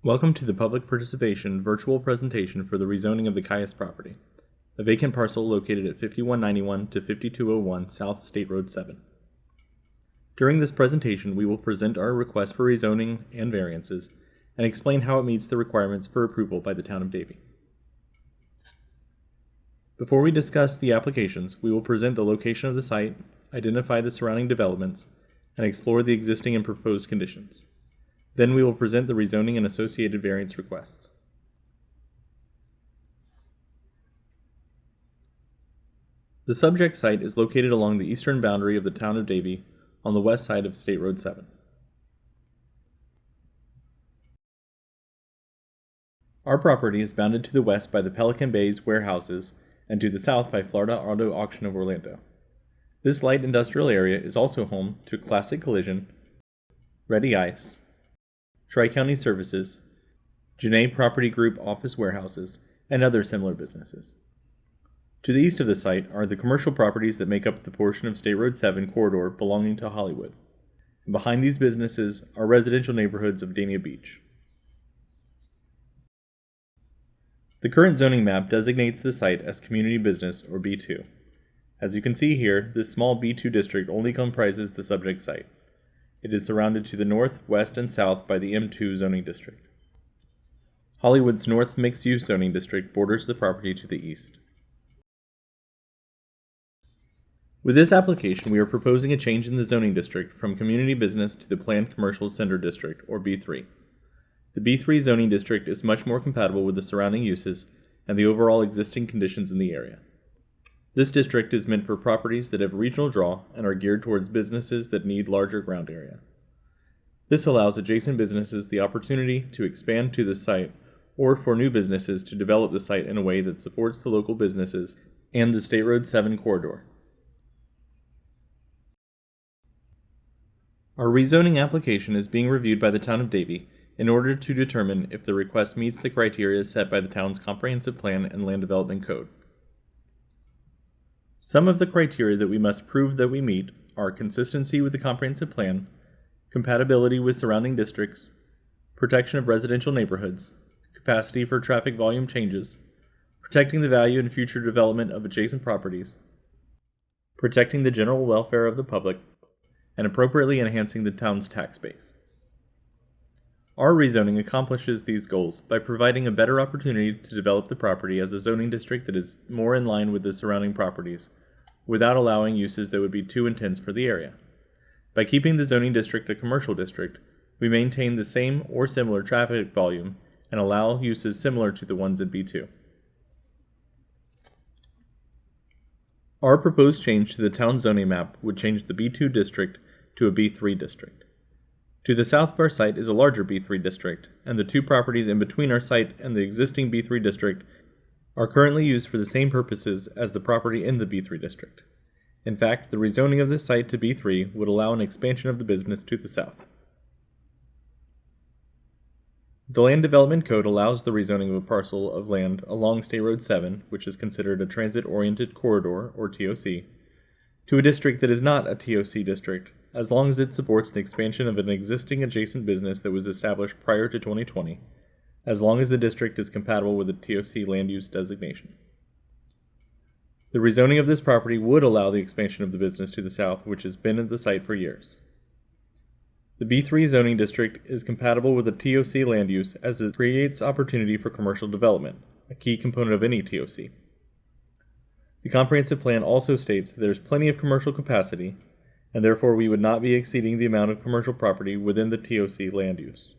Welcome to the public participation virtual presentation for the rezoning of the Caius property, a vacant parcel located at 5191 to 5201 South State Road 7. During this presentation, we will present our request for rezoning and variances and explain how it meets the requirements for approval by the Town of Davie. Before we discuss the applications, we will present the location of the site, identify the surrounding developments, and explore the existing and proposed conditions. Then we will present the rezoning and associated variance requests. The subject site is located along the eastern boundary of the Town of Davie on the west side of State Road 7. Our property is bounded to the west by the Pelican Bay's warehouses and to the south by Florida Auto Auction of Orlando. This light industrial area is also home to Classic Collision, Ready Ice, Tri-County Services, Janae Property Group office warehouses, and other similar businesses. To the east of the site are the commercial properties that make up the portion of State Road 7 corridor belonging to Hollywood. And behind these businesses are residential neighborhoods of Dania Beach. The current zoning map designates the site as Community Business, or B2. As you can see here, this small B2 district only comprises the subject site. It is surrounded to the north, west, and south by the M2 zoning district. Hollywood's North Mixed-Use zoning district borders the property to the east. With this application, we are proposing a change in the zoning district from Community Business to the Planned Commercial Center District, or B3. The B3 zoning district is much more compatible with the surrounding uses and the overall existing conditions in the area. This district is meant for properties that have a regional draw and are geared towards businesses that need larger ground area. This allows adjacent businesses the opportunity to expand to the site or for new businesses to develop the site in a way that supports the local businesses and the State Road 7 corridor. Our rezoning application is being reviewed by the Town of Davie in order to determine if the request meets the criteria set by the town's Comprehensive Plan and Land Development Code. Some of the criteria that we must prove that we meet are consistency with the comprehensive plan, compatibility with surrounding districts, protection of residential neighborhoods, capacity for traffic volume changes, protecting the value and future development of adjacent properties, protecting the general welfare of the public, and appropriately enhancing the town's tax base. Our rezoning accomplishes these goals by providing a better opportunity to develop the property as a zoning district that is more in line with the surrounding properties, without allowing uses that would be too intense for the area. By keeping the zoning district a commercial district, we maintain the same or similar traffic volume and allow uses similar to the ones in B2. Our proposed change to the town zoning map would change the B2 district to a B3 district. To the south of our site is a larger B3 district, and the two properties in between our site and the existing B3 district are currently used for the same purposes as the property in the B3 district. In fact, the rezoning of this site to B3 would allow an expansion of the business to the south. The Land Development Code allows the rezoning of a parcel of land along State Road 7, which is considered a transit-oriented corridor, or TOC, to a district that is not a TOC district, as long as it supports an expansion of an existing adjacent business that was established prior to 2020, as long as the district is compatible with the TOC land use designation. The rezoning of this property would allow the expansion of the business to the south, which has been at the site for years. The B3 zoning district is compatible with the TOC land use as it creates opportunity for commercial development, a key component of any TOC. The comprehensive plan also states that there is plenty of commercial capacity, and therefore we would not be exceeding the amount of commercial property within the TOC land use.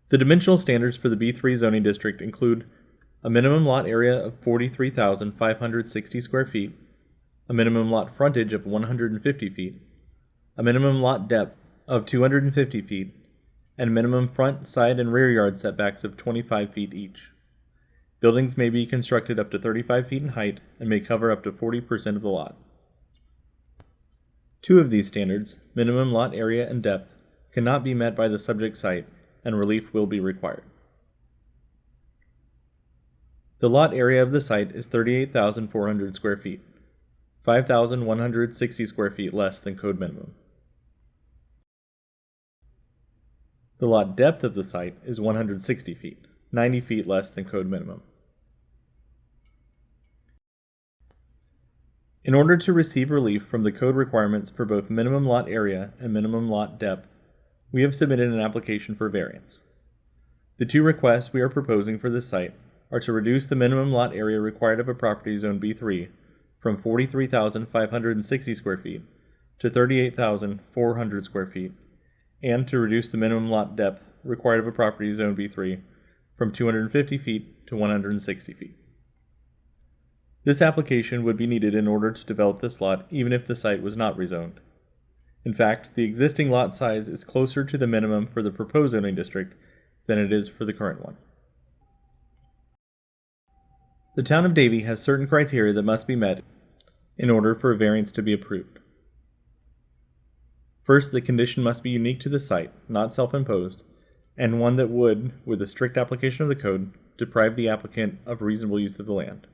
The dimensional standards for the B3 zoning district include a minimum lot area of 43,560 square feet, a minimum lot frontage of 150 feet, a minimum lot depth of 250 feet, and minimum front, side, and rear yard setbacks of 25 feet each. Buildings may be constructed up to 35 feet in height and may cover up to 40% of the lot. Two of these standards, minimum lot area and depth, cannot be met by the subject site, and relief will be required. The lot area of the site is 38,400 square feet, 5,160 square feet less than code minimum. The lot depth of the site is 160 feet, 90 feet less than code minimum. In order to receive relief from the code requirements for both minimum lot area and minimum lot depth, we have submitted an application for variance. The two requests we are proposing for this site are to reduce the minimum lot area required of a property zone B3 from 43,560 square feet to 38,400 square feet, and to reduce the minimum lot depth required of a property zone B3 from 250 feet to 160 feet. This application would be needed in order to develop this lot even if the site was not rezoned. In fact, the existing lot size is closer to the minimum for the proposed zoning district than it is for the current one. The town of Davie has certain criteria that must be met in order for a variance to be approved. First, the condition must be unique to the site, not self-imposed, and one that would, with a strict application of the code, deprive the applicant of reasonable use of the land.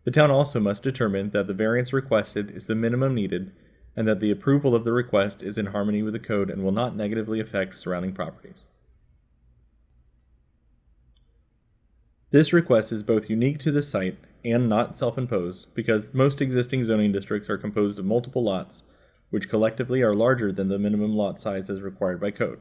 The town also must determine that the variance requested is the minimum needed and that the approval of the request is in harmony with the code and will not negatively affect surrounding properties. This request is both unique to the site and not self-imposed because most existing zoning districts are composed of multiple lots, which collectively are larger than the minimum lot size as required by code.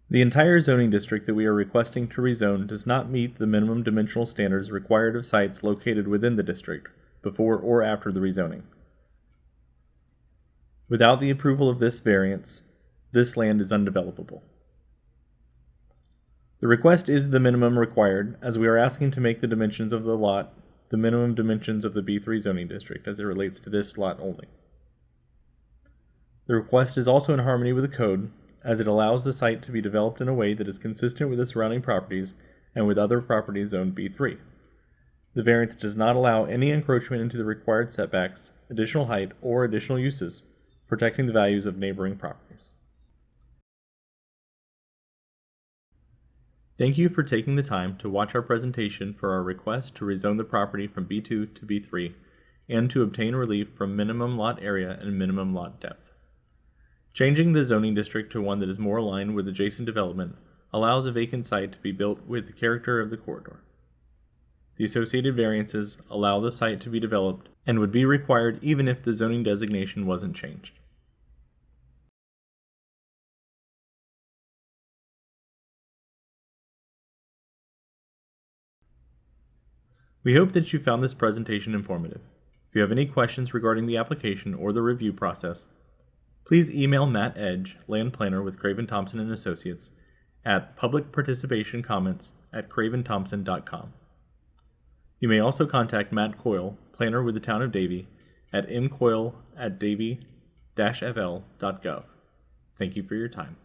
The entire zoning district that we are requesting to rezone does not meet the minimum dimensional standards required of sites located within the district, before or after the rezoning. Without the approval of this variance, this land is undevelopable. The request is the minimum required, as we are asking to make the dimensions of the lot the minimum dimensions of the B3 zoning district as it relates to this lot only. The request is also in harmony with the code, as it allows the site to be developed in a way that is consistent with the surrounding properties and with other properties zoned B3. The variance does not allow any encroachment into the required setbacks, additional height, or additional uses, protecting the values of neighboring properties. Thank you for taking the time to watch our presentation for our request to rezone the property from B2 to B3 and to obtain relief from minimum lot area and minimum lot depth. Changing the zoning district to one that is more aligned with adjacent development allows a vacant site to be built with the character of the corridor. The associated variances allow the site to be developed and would be required even if the zoning designation wasn't changed. We hope that you found this presentation informative. If you have any questions regarding the application or the review process, please email Matt Edge, land planner with Craven, Thompson & Associates, at publicparticipationcomments@craventhompson.com. You may also contact Matt Coyle, planner with the town of Davie, at mcoyle@davie-fl.gov. Thank you for your time.